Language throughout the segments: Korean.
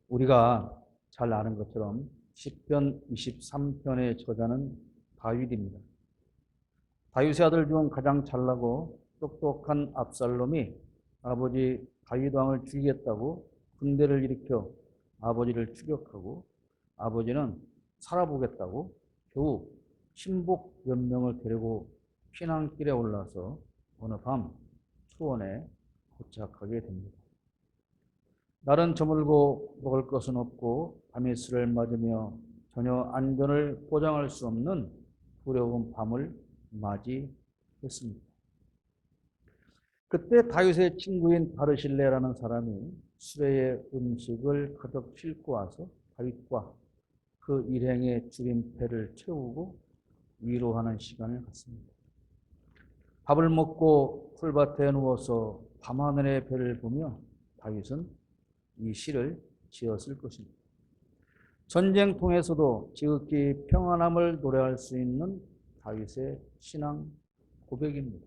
우리가 잘 아는 것처럼 시편 23편의 저자는 다윗입니다. 다윗의 아들 중 가장 잘나고 똑똑한 압살롬이 아버지 다윗 왕을 죽이겠다고 군대를 일으켜 아버지를 추격하고 아버지는 살아보겠다고 겨우 신복 몇 명을 데리고 피난길에 올라서 어느 밤 초원에 도착하게 됩니다. 날은 저물고 먹을 것은 없고 밤이슬을 맞으며 전혀 안전을 보장할 수 없는 두려운 밤을 맞이했습니다. 그때 다윗의 친구인 바르실레라는 사람이 수레에 음식을 가득 싣고 와서 다윗과 그 일행의 죽인 배를 채우고 위로하는 시간을 갖습니다. 밥을 먹고 풀밭에 누워서 밤하늘의 별을 보며 다윗은 이 시를 지었을 것입니다. 전쟁통에서도 지극히 평안함을 노래할 수 있는 다윗의 신앙 고백입니다.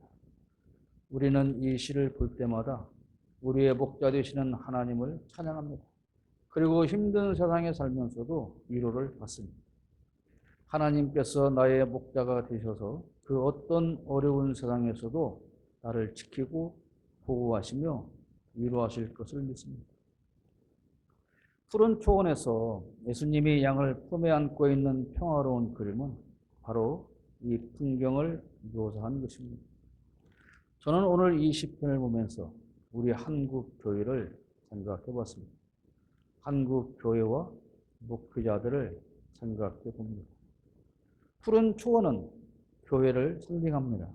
우리는 이 시를 볼 때마다 우리의 목자 되시는 하나님을 찬양합니다. 그리고 힘든 세상에 살면서도 위로를 받습니다. 하나님께서 나의 목자가 되셔서 그 어떤 어려운 세상에서도 나를 지키고 보호하시며 위로하실 것을 믿습니다. 푸른 초원에서 예수님이 양을 품에 안고 있는 평화로운 그림은 바로 이 풍경을 묘사한 것입니다. 저는 오늘 이 시편을 보면서 우리 한국 교회를 생각해 봤습니다. 한국 교회와 목회자들을 생각해 봅니다. 푸른 초원은 교회를 상징합니다.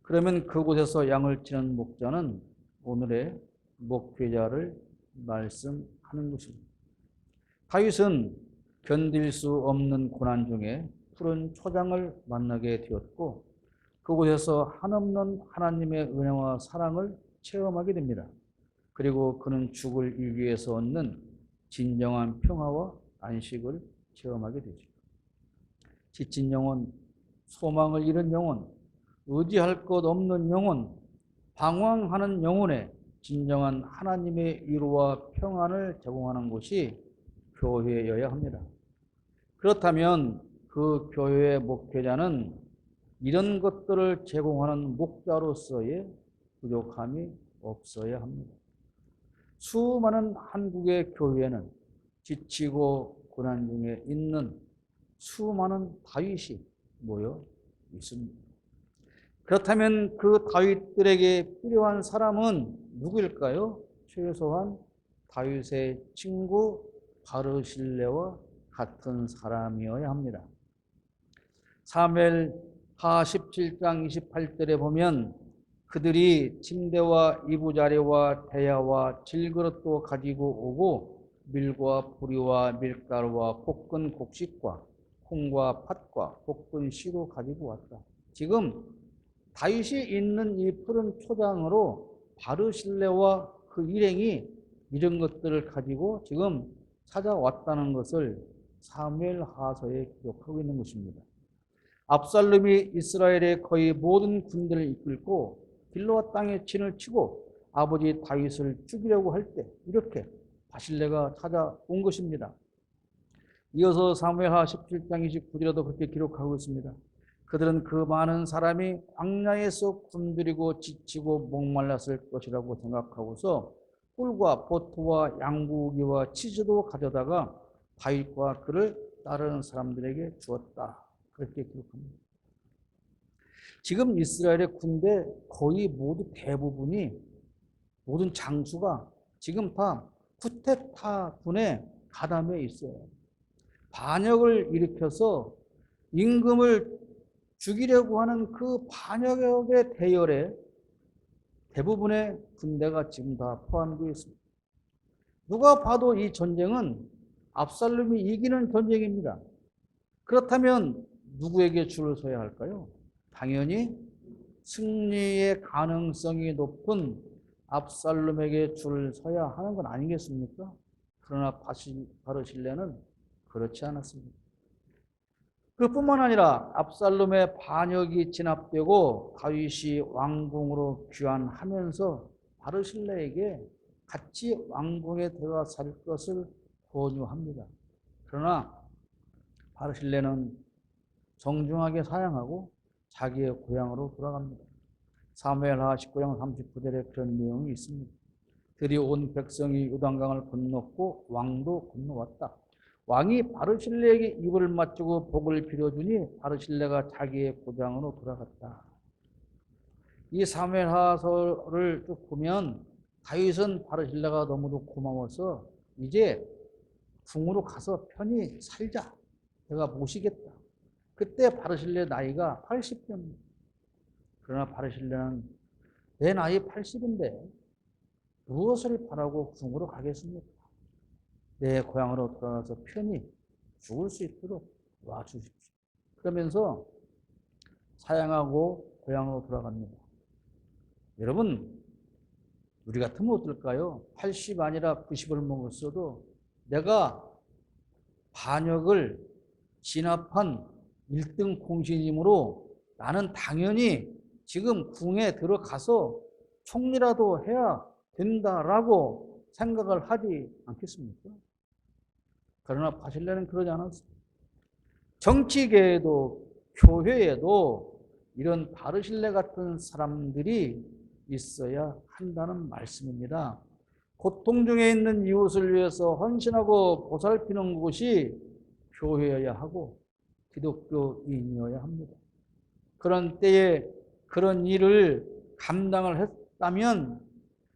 그러면 그곳에서 양을 치는 목자는 오늘의 목회자를 말씀하는 것입니다. 다윗은 견딜 수 없는 고난 중에 푸른 초장을 만나게 되었고 그곳에서 한없는 하나님의 은혜와 사랑을 체험하게 됩니다. 그리고 그는 죽을 위기에서 얻는 진정한 평화와 안식을 체험하게 되죠. 지친 영혼, 소망을 잃은 영혼, 의지할 것 없는 영혼, 방황하는 영혼에 진정한 하나님의 위로와 평안을 제공하는 곳이 교회여야 합니다. 그렇다면 그 교회의 목회자는 이런 것들을 제공하는 목자로서의 부족함이 없어야 합니다. 수많은 한국의 교회에는 지치고 고난 중에 있는 수많은 다윗이 모여 있습니다. 그렇다면 그 다윗들에게 필요한 사람은 누구일까요? 최소한 다윗의 친구 바르실레와 같은 사람이어야 합니다. 사무엘하 17장 28절에 보면 그들이 침대와 이부자리와 대야와 질그릇도 가지고 오고 밀과 보리와 밀가루와 볶은 곡식과 콩과 팥과 볶은 씨도 가지고 왔다. 지금 다윗이 있는 이 푸른 초장으로 바르실레와 그 일행이 이런 것들을 가지고 지금 찾아왔다는 것을 사무엘하서에 기록하고 있는 것입니다. 압살롬이 이스라엘의 거의 모든 군대를 이끌고 길르앗 땅에 진을 치고 아버지 다윗을 죽이려고 할 때 이렇게 바실레가 찾아온 것입니다. 이어서 사무엘하 17장 29절에도 그렇게 기록하고 있습니다. 그들은 그 많은 사람이 광야에서 굶주리고 지치고 목말랐을 것이라고 생각하고서 꿀과 버터와 양고기와 치즈도 가져다가 다윗과 그를 따르는 사람들에게 주었다. 그렇게 기록합니다. 지금 이스라엘의 군대 거의 모두 대부분이 모든 장수가 지금 다 쿠데타군에 가담해 있어요. 반역을 일으켜서 임금을 죽이려고 하는 그 반역의 대열에 대부분의 군대가 지금 다 포함되어 있습니다. 누가 봐도 이 전쟁은 압살롬이 이기는 전쟁입니다. 그렇다면 누구에게 줄을 서야 할까요? 당연히 승리의 가능성이 높은 압살롬에게 줄을 서야 하는 건 아니겠습니까? 그러나 바르실레는 그렇지 않았습니다. 그뿐만 아니라 압살롬의 반역이 진압되고 다윗이 왕궁으로 귀환하면서 바르실레에게 같이 왕궁에 들어가 살 것을 권유합니다. 그러나 바르실레는 정중하게 사양하고 자기의 고향으로 돌아갑니다. 사무엘하 19장 39절에 그런 내용이 있습니다. 들이 온 백성이 요단강을 건넜고 왕도 건너왔다. 왕이 바르실레에게 입을 맞추고 복을 빌어주니 바르실레가 자기의 고장으로 돌아갔다. 이 사무엘하서를 쭉 보면 다윗은 바르실레가 너무도 고마워서 이제 궁으로 가서 편히 살자. 내가 모시겠다. 그때 바르실레 나이가 80세입니다. 그러나 바르실레는 내 나이 80인데 무엇을 바라고 궁으로 가겠습니까? 내 고향으로 돌아가서 편히 죽을 수 있도록 와주십시오. 그러면서 사양하고 고향으로 돌아갑니다. 여러분, 우리 같으면 어떨까요? 80 아니라 90을 먹었어도 내가 반역을 진압한 1등 공신이므로 나는 당연히 지금 궁에 들어가서 총리라도 해야 된다라고 생각을 하지 않겠습니까? 그러나 바실레는 그러지 않았습니다. 정치계에도 교회에도 이런 바르실레 같은 사람들이 있어야 한다는 말씀입니다. 고통 중에 있는 이웃을 위해서 헌신하고 보살피는 곳이 교회여야 하고 기독교인이어야 합니다. 그런 때에 그런 일을 감당을 했다면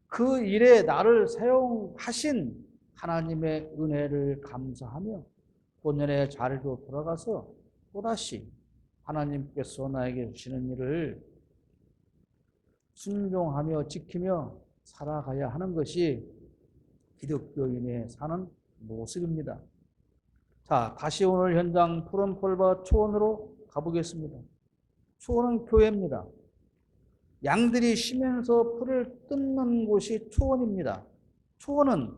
그 일에 나를 사용하신 하나님의 은혜를 감사하며 본연의 자리로 돌아가서 또다시 하나님께서 나에게 주시는 일을 순종하며 지키며 살아가야 하는 것이 기독교인의 사는 모습입니다. 자, 다시 오늘 현장 푸른폴과 초원으로 가보겠습니다. 초원은 교회입니다. 양들이 쉬면서 풀을 뜯는 곳이 초원입니다. 초원은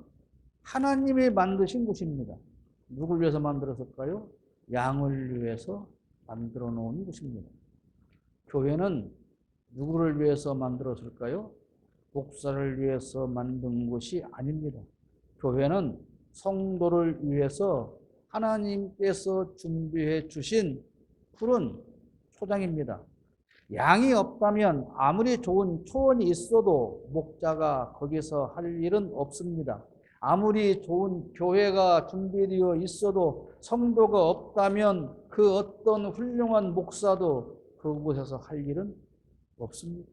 하나님이 만드신 곳입니다. 누굴 위해서 만들었을까요? 양을 위해서 만들어 놓은 곳입니다. 교회는 누구를 위해서 만들었을까요? 목사를 위해서 만든 곳이 아닙니다. 교회는 성도를 위해서 하나님께서 준비해 주신 푸른 초장입니다. 양이 없다면 아무리 좋은 초원이 있어도 목자가 거기서 할 일은 없습니다. 아무리 좋은 교회가 준비되어 있어도 성도가 없다면 그 어떤 훌륭한 목사도 그곳에서 할 일은 없습니다.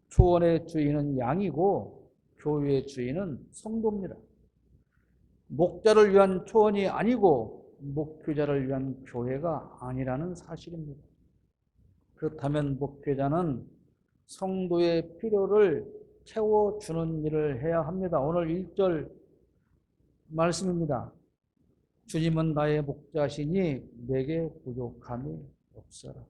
초원의 주인은 양이고 교회의 주인은 성도입니다. 목자를 위한 초원이 아니고 목회자를 위한 교회가 아니라는 사실입니다. 그렇다면 목회자는 성도의 필요를 채워주는 일을 해야 합니다. 오늘 1절 말씀입니다. 주님은 나의 목자시니 내게 부족함이 없어라.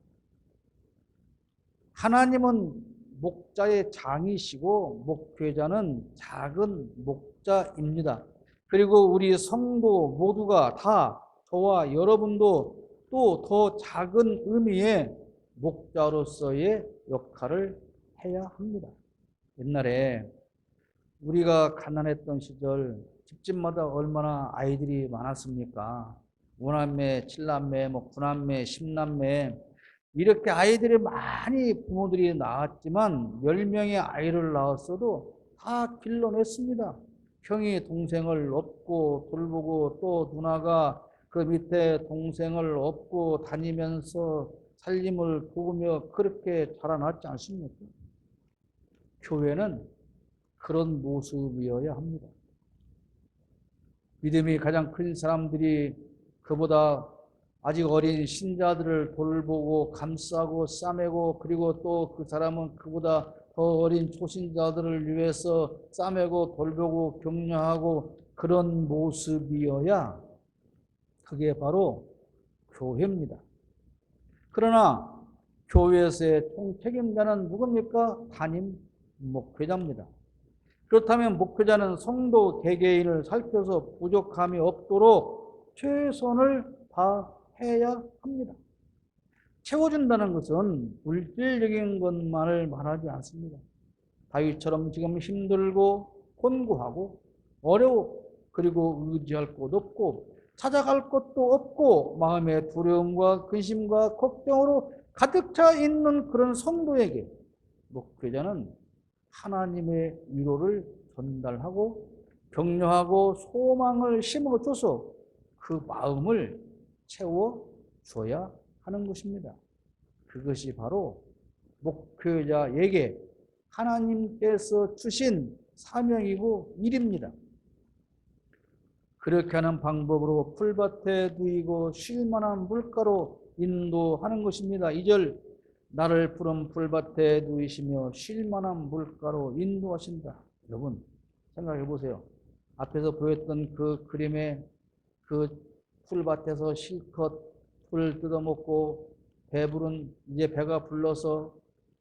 하나님은 목자의 장이시고 목회자는 작은 목자입니다. 그리고 우리 성도 모두가 다 저와 여러분도 또 더 작은 의미의 목자로서의 역할을 해야 합니다. 옛날에 우리가 가난했던 시절 집집마다 얼마나 아이들이 많았습니까? 5남매, 7남매, 9남매, 10남매 이렇게 아이들이 많이 부모들이 낳았지만 10명의 아이를 낳았어도 다 길러냈습니다. 형이 동생을 업고 돌보고 또 누나가 그 밑에 동생을 업고 다니면서 살림을 도우며 그렇게 자라났지 않습니까? 교회는 그런 모습이어야 합니다. 믿음이 가장 큰 사람들이 그보다 아직 어린 신자들을 돌보고 감싸고 싸매고 그리고 또 그 사람은 그보다 더 어린 초신자들을 위해서 싸매고 돌보고 격려하고 그런 모습이어야 그게 바로 교회입니다. 그러나 교회에서의 총책임자는 누굽니까? 담임 목회자입니다. 그렇다면 목회자는 성도 개개인을 살펴서 부족함이 없도록 최선을 다해야 합니다. 채워준다는 것은 물질적인 것만을 말하지 않습니다. 다윗처럼 지금 힘들고 곤고하고 어려워 그리고 의지할 곳 없고 찾아갈 곳도 없고 마음의 두려움과 근심과 걱정으로 가득 차 있는 그런 성도에게 목회자는 하나님의 위로를 전달하고 격려하고 소망을 심어줘서 그 마음을 채워줘야 하는 것입니다. 그것이 바로 목회자에게 하나님께서 주신 사명이고 일입니다. 그렇게 하는 방법으로 풀밭에 누이고 쉴 만한 물가로 인도하는 것입니다. 2절 나를 푸른 풀밭에 누이시며 쉴 만한 물가로 인도하신다. 여러분 생각해 보세요. 앞에서 보였던 그 그림의 그 풀밭에서 실컷 풀 뜯어먹고 배부른 이제 배가 불러서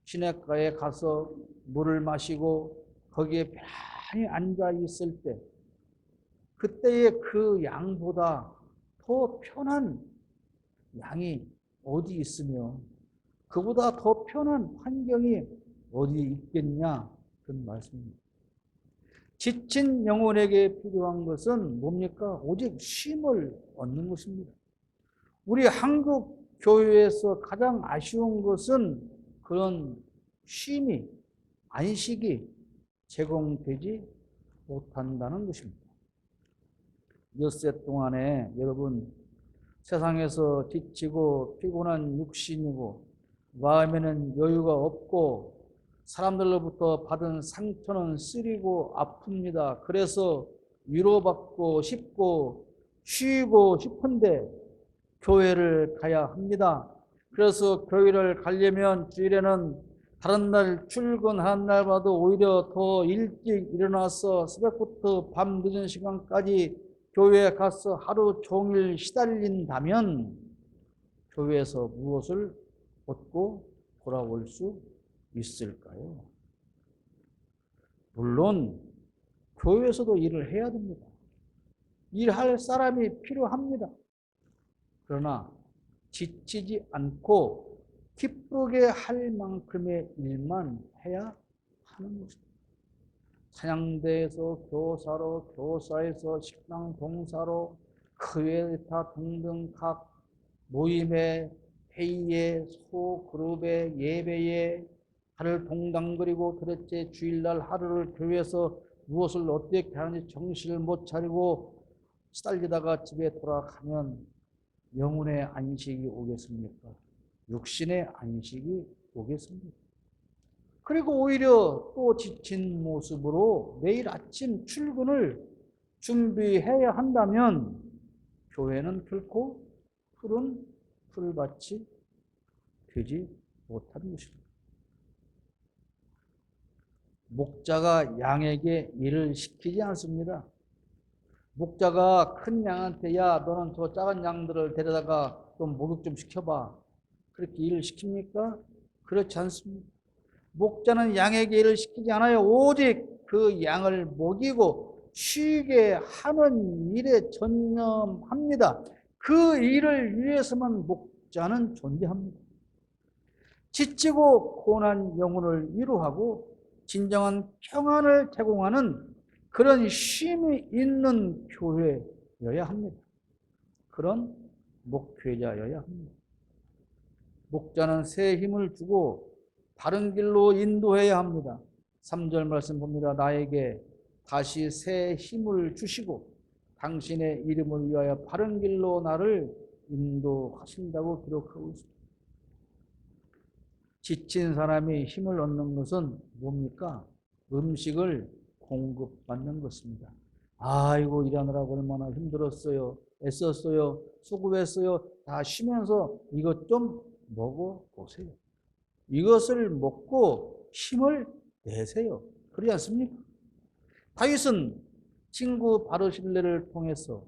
시냇가에 가서 물을 마시고 거기에 편히 앉아 있을 때 그때의 그 양보다 더 편한 양이 어디 있으며 그보다 더 편한 환경이 어디 있겠냐 그런 말씀입니다. 지친 영혼에게 필요한 것은 뭡니까? 오직 쉼을 얻는 것입니다. 우리 한국 교회에서 가장 아쉬운 것은 그런 쉼이, 안식이 제공되지 못한다는 것입니다. 엿새 동안에 여러분 세상에서 지치고 피곤한 육신이고 마음에는 여유가 없고 사람들로부터 받은 상처는 쓰리고 아픕니다. 그래서 위로받고 싶고 쉬고 싶은데 교회를 가야 합니다. 그래서 교회를 가려면 주일에는 다른 날 출근하는 날보다도 오히려 더 일찍 일어나서 새벽부터 밤 늦은 시간까지 교회에 가서 하루 종일 시달린다면 교회에서 무엇을 얻고 돌아올 수 있을까요? 물론 교회에서도 일을 해야 됩니다. 일할 사람이 필요합니다. 그러나 지치지 않고 기쁘게 할 만큼의 일만 해야 하는 것입니다. 찬양대에서 교사로, 교사에서 식당 봉사로, 교회타 등등 각 모임에, 회의에, 소그룹에, 예배에 하루를 동당거리고 도대체 주일날 하루를 교회에서 무엇을 어떻게 하는지 정신을 못 차리고 시달리다가 집에 돌아가면 영혼의 안식이 오겠습니까? 육신의 안식이 오겠습니까? 그리고 오히려 또 지친 모습으로 내일 아침 출근을 준비해야 한다면 교회는 결코 푸른 풀밭이 되지 못하는 것입니다. 목자가 양에게 일을 시키지 않습니다. 목자가 큰 양한테 야 너는 저 작은 양들을 데려다가 좀 목욕 좀 시켜봐. 그렇게 일을 시킵니까? 그렇지 않습니다. 목자는 양에게 일을 시키지 않아요. 오직 그 양을 먹이고 쉬게 하는 일에 전념합니다. 그 일을 위해서만 목자는 존재합니다. 지치고 고난 영혼을 위로하고 진정한 평안을 제공하는 그런 쉼이 있는 교회여야 합니다. 그런 목회자여야 합니다. 목자는 새 힘을 주고 바른 길로 인도해야 합니다. 3절 말씀 봅니다. 나에게 다시 새 힘을 주시고 당신의 이름을 위하여 바른 길로 나를 인도하신다고 기록하고 있습니다. 지친 사람이 힘을 얻는 것은 뭡니까? 음식을 공급받는 것입니다. 아이고 일하느라고 얼마나 힘들었어요. 애썼어요. 수고했어요. 다 쉬면서 이것 좀 먹어보세요. 이것을 먹고 힘을 내세요. 그렇지 않습니까? 다윗은 친구 바르실레를 통해서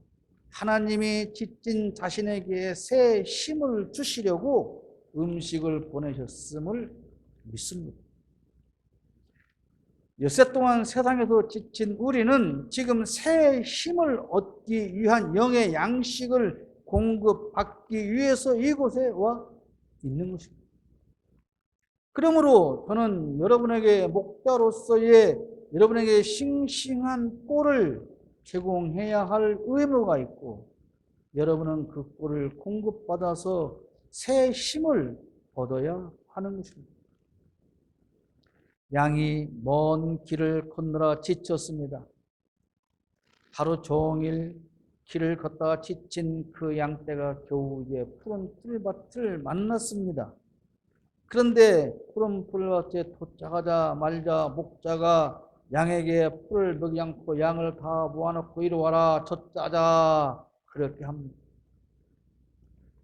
하나님이 지친 자신에게 새 힘을 주시려고 음식을 보내셨음을 믿습니다. 엿새 동안 세상에서 지친 우리는 지금 새 힘을 얻기 위한 영의 양식을 공급받기 위해서 이곳에 와 있는 것입니다. 그러므로 저는 여러분에게 목자로서의 여러분에게 싱싱한 꼴을 제공해야 할 의무가 있고 여러분은 그 꼴을 공급받아서 새 힘을 얻어야 하는 것입니다. 양이 먼 길을 걷느라 지쳤습니다. 하루 종일 길을 걷다가 지친 그 양떼가 겨우 이제 푸른 풀밭을 만났습니다. 그런데 푸른 풀밭에 도착하자마자 목자가 양에게 풀을 먹이 않고 양을 다 모아놓고 이리 와라 젖짜자 그렇게 합니다.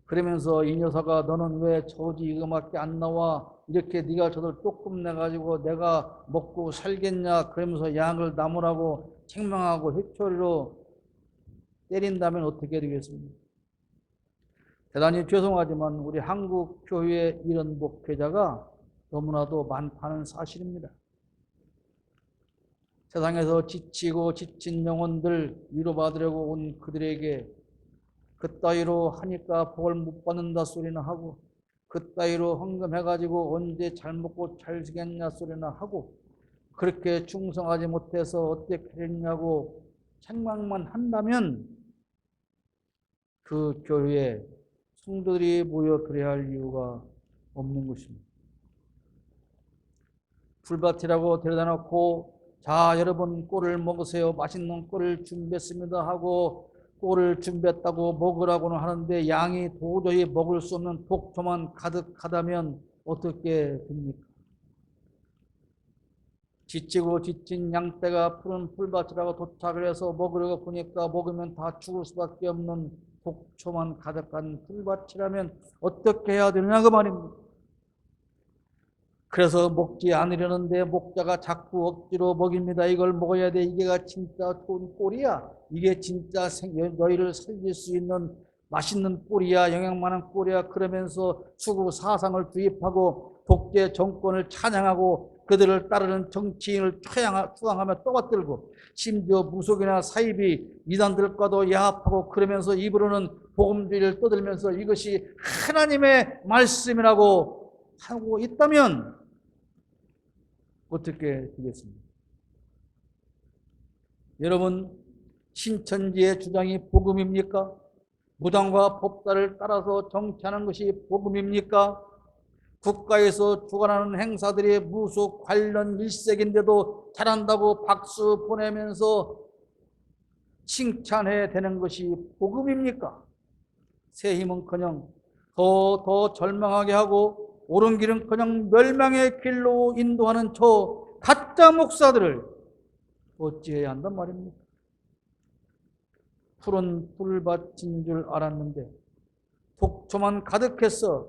그러면서 이 녀석아 너는 왜 저지 이거밖에 안 나와? 이렇게 네가 저들 조금 내가지고 내가 먹고 살겠냐? 그러면서 양을 나무라고 책망하고 회초리로 때린다면 어떻게 되겠습니까? 대단히 죄송하지만 우리 한국 교회의 이런 목회자가 너무나도 많다는 사실입니다. 세상에서 지치고 지친 영혼들 위로받으려고 온 그들에게 그따위로 하니까 복을 못 받는다 소리나 하고 그따위로 헌금해가지고 언제 잘 먹고 잘 지겠냐 소리나 하고 그렇게 충성하지 못해서 어떻게 했냐고 책망만 한다면 그 교회에 성도들이 모여 그래야 할 이유가 없는 것입니다. 풀밭이라고 데려다 놓고 자 여러분 꿀을 먹으세요. 맛있는 꿀을 준비했습니다 하고 꿀을 준비했다고 먹으라고는 하는데 양이 도저히 먹을 수 없는 독초만 가득하다면 어떻게 됩니까? 지치고 지친 양떼가 푸른 풀밭이라고 도착을 해서 먹으려고 보니까 먹으면 다 죽을 수밖에 없는 독초만 가득한 풀밭이라면 어떻게 해야 되느냐 그 말입니다. 그래서 먹지 않으려는데 목자가 자꾸 억지로 먹입니다. 이걸 먹어야 돼. 이게 진짜 좋은 꼴이야. 이게 진짜 너희를 살릴 수 있는 맛있는 꼴이야. 영양 많은 꼴이야. 그러면서 수구 사상을 주입하고 독재 정권을 찬양하고 그들을 따르는 정치인을 투항하며 떠받들고 심지어 무속이나 사이비 이단들과도 야합하고 그러면서 입으로는 복음주의를 떠들면서 이것이 하나님의 말씀이라고 하고 있다면 어떻게 되겠습니까? 여러분, 신천지의 주장이 복음입니까? 무당과 법사를 따라서 정치하는 것이 복음입니까? 국가에서 주관하는 행사들이 무속 관련 일색인데도 잘한다고 박수 보내면서 칭찬해야 되는 것이 복음입니까? 새 힘은커녕 더 절망하게 하고 옳은 길은커녕 멸망의 길로 인도하는 저 가짜 목사들을 어찌해야 한단 말입니까? 푸른 풀밭인 줄 알았는데 독초만 가득해서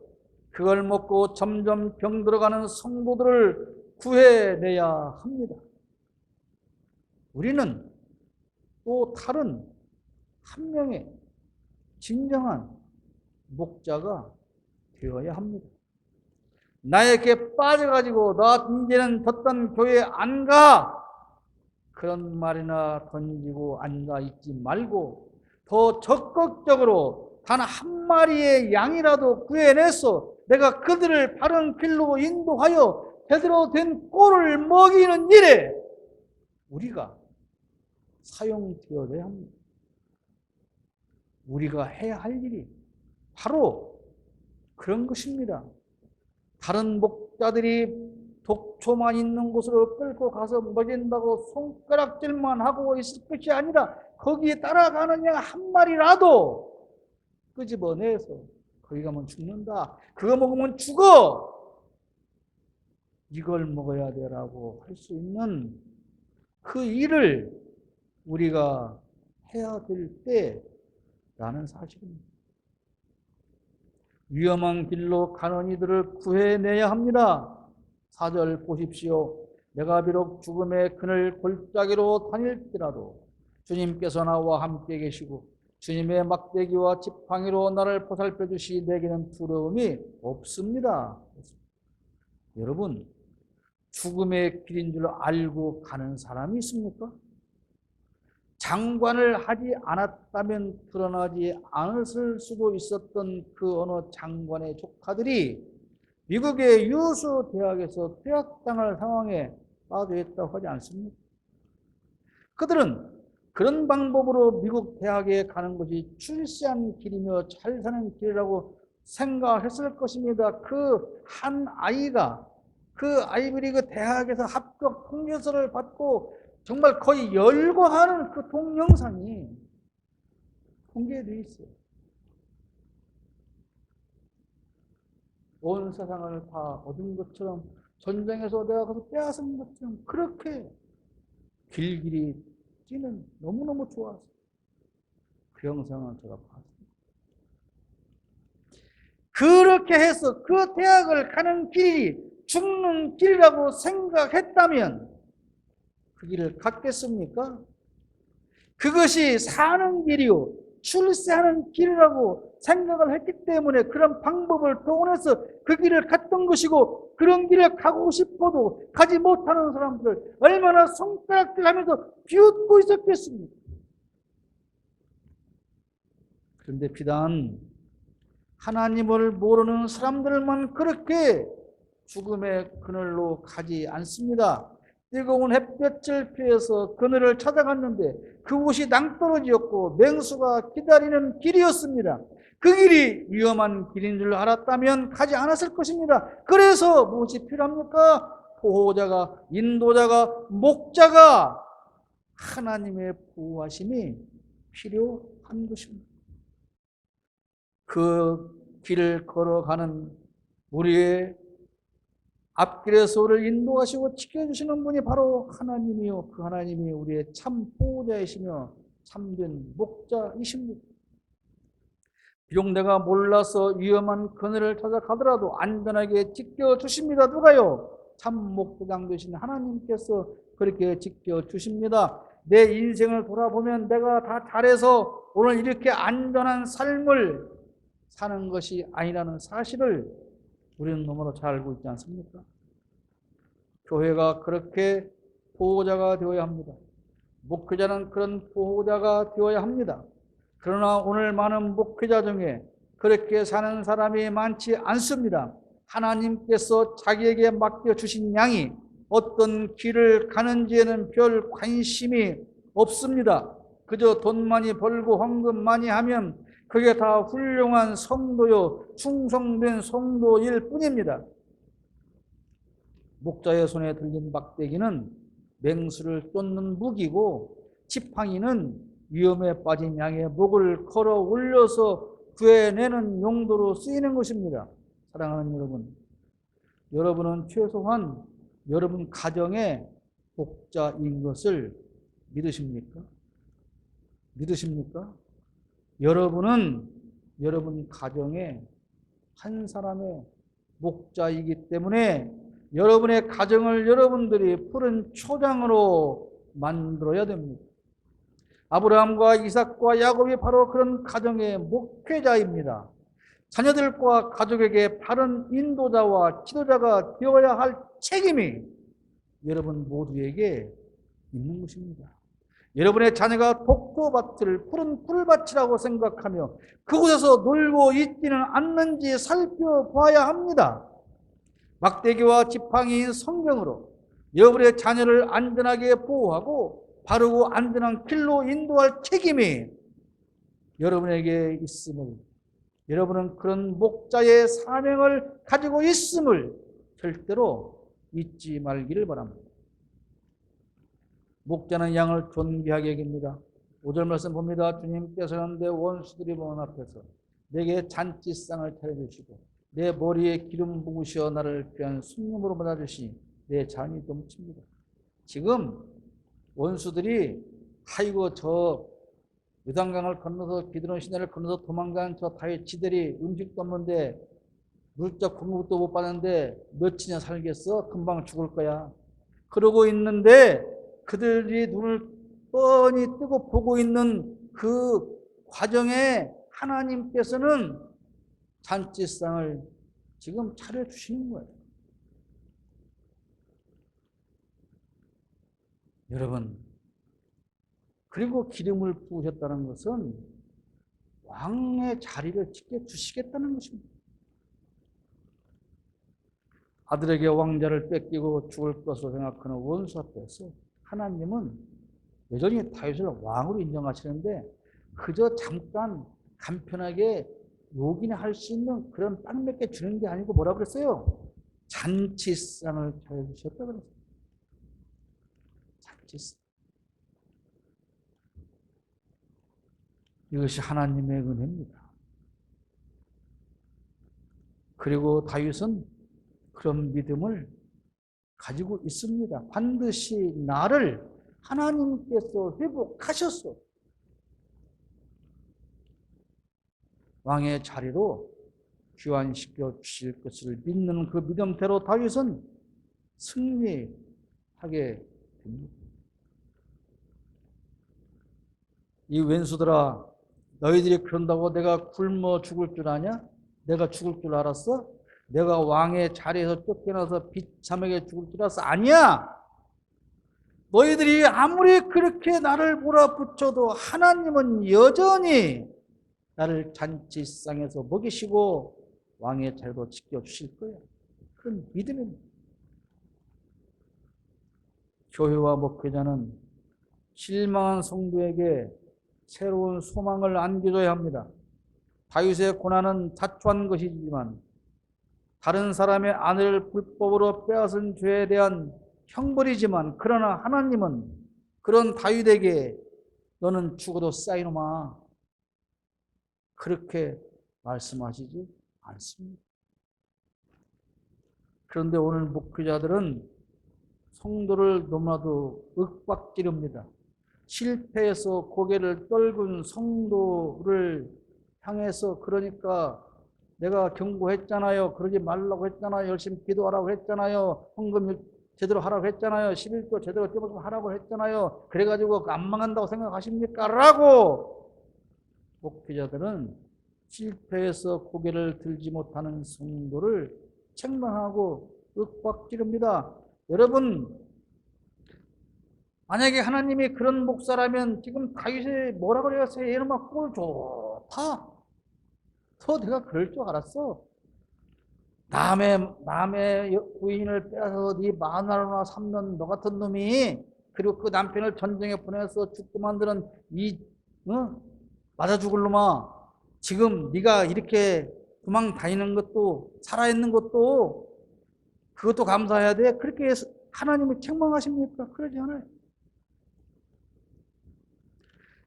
그걸 먹고 점점 병들어가는 성도들을 구해내야 합니다. 우리는 또 다른 한 명의 진정한 목자가 되어야 합니다. 나에게 빠져가지고 나 이제는 졌던 교회 안 가! 그런 말이나 던지고 앉아 있지 말고 더 적극적으로 단 한 마리의 양이라도 구해내서 내가 그들을 바른 길로 인도하여 제대로 된 꼴을 먹이는 일에 우리가 사용되어야 합니다. 우리가 해야 할 일이 바로 그런 것입니다. 다른 목자들이 독초만 있는 곳으로 끌고 가서 먹인다고 손가락질만 하고 있을 것이 아니라 거기에 따라가는 양 한 마리라도 끄집어내서 거기 가면 죽는다. 그거 먹으면 죽어. 이걸 먹어야 되라고 할 수 있는 그 일을 우리가 해야 될 때라는 사실입니다. 위험한 길로 가는 이들을 구해내야 합니다. 4절 보십시오. 내가 비록 죽음의 그늘 골짜기로 다닐지라도 주님께서 나와 함께 계시고 주님의 막대기와 지팡이로 나를 보살펴 주시 내게는 두려움이 없습니다. 여러분, 죽음의 길인 줄 알고 가는 사람이 있습니까? 장관을 하지 않았다면 드러나지 않았을 수도 있었던 그 어느 장관의 조카들이 미국의 유수 대학에서 퇴학당할 상황에 빠져 있다고 하지 않습니까? 그들은 그런 방법으로 미국 대학에 가는 것이 출세한 길이며 잘 사는 길이라고 생각했을 것입니다. 그 한 아이가 그 아이비리그 대학에서 합격 통지서를 받고 정말 거의 열광하는 그 동영상이 공개되어 있어요. 온 세상을 다 얻은 것처럼, 전쟁에서 내가 가서 빼앗은 것처럼 그렇게 길길이 뛰는, 너무너무 좋아서 그 영상을 제가 봤습니다. 그렇게 해서 그 대학을 가는 길이 죽는 길이라고 생각했다면 그 길을 갔겠습니까? 그것이 사는 길이요, 출세하는 길이라고 생각을 했기 때문에 그런 방법을 동원해서 그 길을 갔던 것이고, 그런 길을 가고 싶어도 가지 못하는 사람들 얼마나 손가락질 하면서 비웃고 있었겠습니까? 그런데 비단 하나님을 모르는 사람들만 그렇게 죽음의 그늘로 가지 않습니다. 뜨거운 햇볕을 피해서 그늘을 찾아갔는데 그곳이 낭떠러지였고 맹수가 기다리는 길이었습니다. 그 길이 위험한 길인 줄 알았다면 가지 않았을 것입니다. 그래서 무엇이 필요합니까? 보호자가, 인도자가, 목자가, 하나님의 보호하심이 필요한 것입니다. 그 길을 걸어가는 우리의 앞길에서 우리를 인도하시고 지켜주시는 분이 바로 하나님이요, 그 하나님이 우리의 참 보호자이시며 참된 목자이십니다. 비록 내가 몰라서 위험한 그늘을 찾아가더라도 안전하게 지켜주십니다. 누가요? 참 목자장 되신 하나님께서 그렇게 지켜주십니다. 내 인생을 돌아보면 내가 다 잘해서 오늘 이렇게 안전한 삶을 사는 것이 아니라는 사실을 우리는 너무나 잘 알고 있지 않습니까? 교회가 그렇게 보호자가 되어야 합니다. 목회자는 그런 보호자가 되어야 합니다. 그러나 오늘 많은 목회자 중에 그렇게 사는 사람이 많지 않습니다. 하나님께서 자기에게 맡겨주신 양이 어떤 길을 가는지에는 별 관심이 없습니다. 그저 돈 많이 벌고 헌금 많이 하면 그게 다 훌륭한 성도요, 충성된 성도일 뿐입니다. 목자의 손에 들린 막대기는 맹수를 쫓는 무기고, 지팡이는 위험에 빠진 양의 목을 걸어 올려서 구해내는 용도로 쓰이는 것입니다. 사랑하는 여러분, 여러분은 최소한 여러분 가정의 목자인 것을 믿으십니까? 믿으십니까? 여러분은 여러분 가정의 한 사람의 목자이기 때문에 여러분의 가정을 여러분들이 푸른 초장으로 만들어야 됩니다. 아브라함과 이삭과 야곱이 바로 그런 가정의 목회자입니다. 자녀들과 가족에게 바른 인도자와 지도자가 되어야 할 책임이 여러분 모두에게 있는 것입니다. 여러분의 자녀가 독토밭을 푸른 풀밭이라고 생각하며 그곳에서 놀고 있지는 않는지 살펴봐야 합니다. 막대기와 지팡이인 성경으로 여러분의 자녀를 안전하게 보호하고 바르고 안전한 길로 인도할 책임이 여러분에게 있음을, 여러분은 그런 목자의 사명을 가지고 있음을 절대로 잊지 말기를 바랍니다. 목자는 양을 존귀하게 여깁니다. 5절 말씀 봅니다. 주님께서는 내 원수들이 보는 앞에서 내게 잔치상을 차려주시고 내 머리에 기름 부으시어 나를 귀한 순금으로 받아주시니 내 잔이 넘칩니다. 지금 원수들이 아이고 저 요단강을 건너서 기드론 시내를 건너서 도망간 저 다윗지들이 음식도 없는데 물적 공급도 못 받는데 며칠이나 살겠어? 금방 죽을 거야. 그러고 있는데 그들이 눈을 뻔히 뜨고 보고 있는 그 과정에 하나님께서는 잔치상을 지금 차려주시는 거예요. 여러분, 그리고 기름을 부으셨다는 것은 왕의 자리를 지켜주시겠다는 것입니다. 아들에게 왕자를 뺏기고 죽을 것으로 생각하는 원수 앞에서 하나님은 여전히 다윗을 왕으로 인정하시는데 그저 잠깐 간편하게 요긴에 할 수 있는 그런 빵 몇 개 주는 게 아니고 뭐라 그랬어요? 잔치상을 차려주셨다 그랬어요. 잔치상. 이것이 하나님의 은혜입니다. 그리고 다윗은 그런 믿음을 가지고 있습니다. 반드시 나를 하나님께서 회복하셨어. 왕의 자리로 귀환시켜 주실 것을 믿는 그 믿음대로 다윗은 승리하게 됩니다. 이 왼수들아, 너희들이 그런다고 내가 굶어 죽을 줄 아냐? 내가 죽을 줄 알았어? 내가 왕의 자리에서 쫓겨나서 비참하게 죽을 줄 알았어? 아니야! 너희들이 아무리 그렇게 나를 몰아붙여도 하나님은 여전히 나를 잔치상에서 먹이시고 왕의 자리로 지켜주실 거야. 그런 믿음입니다. 교회와 목회자는 실망한 성도에게 새로운 소망을 안겨줘야 합니다. 다윗의 고난은 자초한 것이지만 다른 사람의 아내를 불법으로 빼앗은 죄에 대한 형벌이지만 그러나 하나님은 그런 다윗에게 너는 죽어도 쌓이노마 그렇게 말씀하시지 않습니다. 그런데 오늘 목회자들은 성도를 너무나도 윽박지릅니다. 실패해서 고개를 떨군 성도를 향해서 그러니까 내가 경고했잖아요. 그러지 말라고 했잖아요. 열심히 기도하라고 했잖아요. 헌금 제대로 하라고 했잖아요. 11조 제대로 하라고 했잖아요. 그래가지고 안 망한다고 생각하십니까? 라고 목회자들은 실패해서 고개를 들지 못하는 성도를 책망하고 윽박지릅니다. 여러분, 만약에 하나님이 그런 목사라면 지금 다윗이 뭐라 그랬어요? 얘는 막 꼴 좋다. 더 내가 그럴 줄 알았어. 남의 부인을 빼앗아서 네 마누라나 삼는 너 같은 놈이 그리고 그 남편을 전쟁에 보내서 죽게 만드는 이 맞아 죽을 놈아. 지금 네가 이렇게 도망 다니는 것도 살아있는 것도 그것도 감사해야 돼. 그렇게 하나님이 책망하십니까? 그러지 않아요.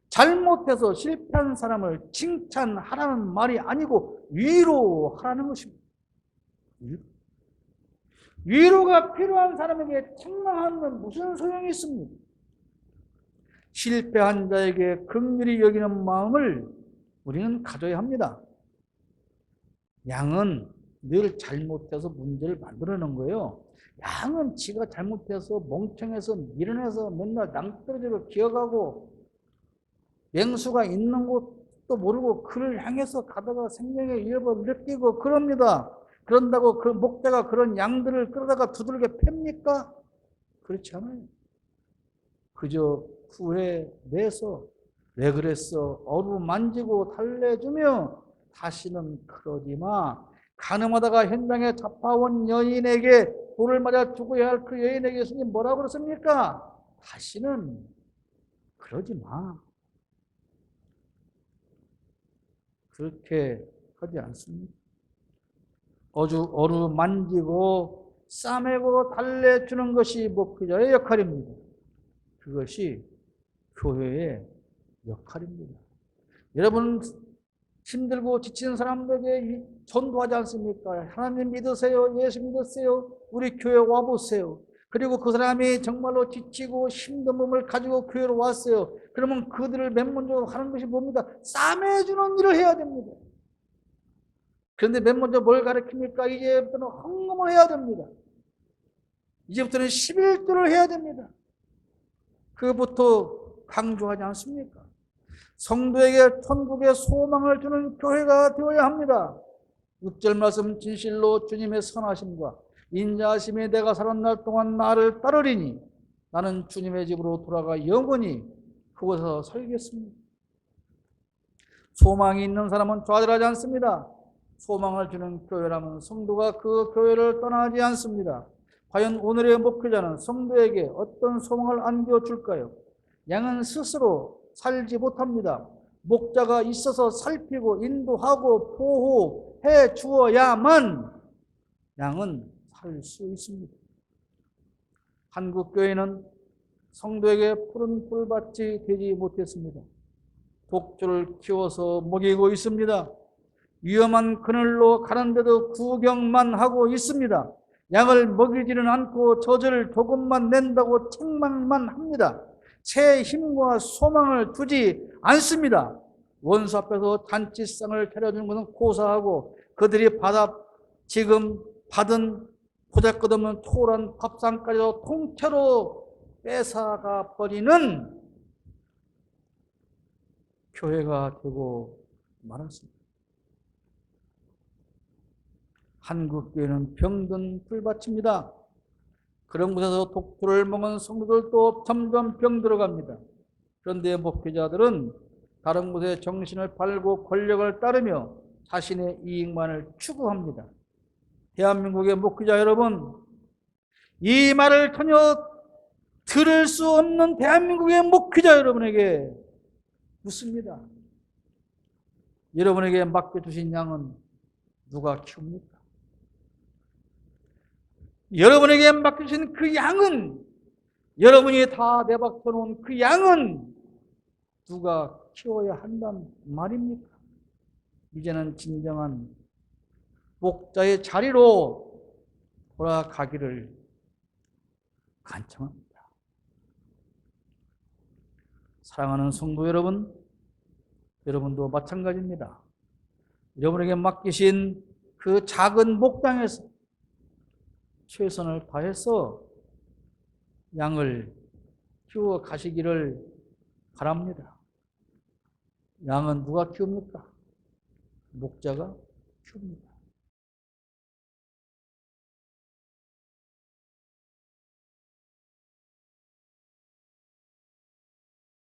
잘못해서 실패한 사람을 칭찬하라는 말이 아니고 위로하라는 것입니다. 위로가 필요한 사람에게 책망하면 무슨 소용이 있습니까? 실패한 자에게 긍휼히 여기는 마음을 우리는 가져야 합니다. 양은 늘 잘못해서 문제를 만들어내는 거예요. 양은 지가 잘못해서 멍청해서 미련해서 맨날 낭떠러지로 기어가고 맹수가 있는 것도 모르고 그를 향해서 가다가 생명의 위협을 느끼고 그럽니다. 그런다고 그 목자가 그런 양들을 끌어다가 두들겨 팹니까? 그렇지 않아요. 그저 후회내서 왜 그랬어? 어루만지고 달래주며 다시는 그러지 마. 가늠하다가 현장에 잡아온 여인에게 돌을 맞아 죽어야 할 그 여인에게 예수님 뭐라고 그랬습니까? 다시는 그러지 마. 그렇게 하지 않습니다. 어루만지고 싸매고 달래주는 것이 목회자의 역할입니다. 그것이 교회의 역할입니다. 여러분 힘들고 지치는 사람들에게 전도하지 않습니까? 하나님 믿으세요. 예수 믿으세요. 우리 교회 와보세요. 그리고 그 사람이 정말로 지치고 힘든 몸을 가지고 교회로 왔어요. 그러면 그들을 맨 먼저 하는 것이 뭡니까? 싸매주는 일을 해야 됩니다. 그런데 맨 먼저 뭘 가르칩니까? 이제부터는 헌금을 해야 됩니다. 이제부터는 11조를 해야 됩니다. 그것부터 강조하지 않습니까? 성도에게 천국의 소망을 주는 교회가 되어야 합니다. 6절 말씀 진실로 주님의 선하심과 인자하심이 내가 사는 날 동안 나를 따르리니 나는 주님의 집으로 돌아가 영원히 그곳에서 살겠습니다. 소망이 있는 사람은 좌절하지 않습니다. 소망을 주는 교회라면 성도가 그 교회를 떠나지 않습니다. 과연 오늘의 목회자는 성도에게 어떤 소망을 안겨줄까요? 양은 스스로 살지 못합니다. 목자가 있어서 살피고 인도하고 보호해 주어야만 양은 살 수 있습니다. 한국교회는 성도에게 푸른 풀밭이 되지 못했습니다. 독주를 키워서 먹이고 있습니다. 위험한 그늘로 가는데도 구경만 하고 있습니다. 양을 먹이지는 않고 젖을 조금만 낸다고 책망만 합니다. 새 힘과 소망을 두지 않습니다. 원수 앞에서 잔치상을 차려주는 것은 고사하고 그들이 지금 받은 보잘것없는 초월한 밥상까지도 통째로 뺏어가 버리는 교회가 되고 말았습니다. 한국교회는 병든 풀밭입니다. 그런 곳에서 독주를 먹은 성도들도 점점 병들어갑니다. 그런데 목회자들은 다른 곳에 정신을 팔고 권력을 따르며 자신의 이익만을 추구합니다. 대한민국의 목회자 여러분, 이 말을 전혀 들을 수 없는 대한민국의 목회자 여러분에게 묻습니다. 여러분에게 맡겨주신 양은 누가 키웁니까? 여러분에게 맡겨주신 그 양은, 여러분이 다 내박혀 놓은 그 양은 누가 키워야 한단 말입니까? 이제는 진정한 목자의 자리로 돌아가기를 간청합니다. 사랑하는 성도 여러분, 여러분도 마찬가지입니다. 여러분에게 맡기신 그 작은 목장에서 최선을 다해서 양을 키워 가시기를 바랍니다. 양은 누가 키웁니까? 목자가 키웁니다.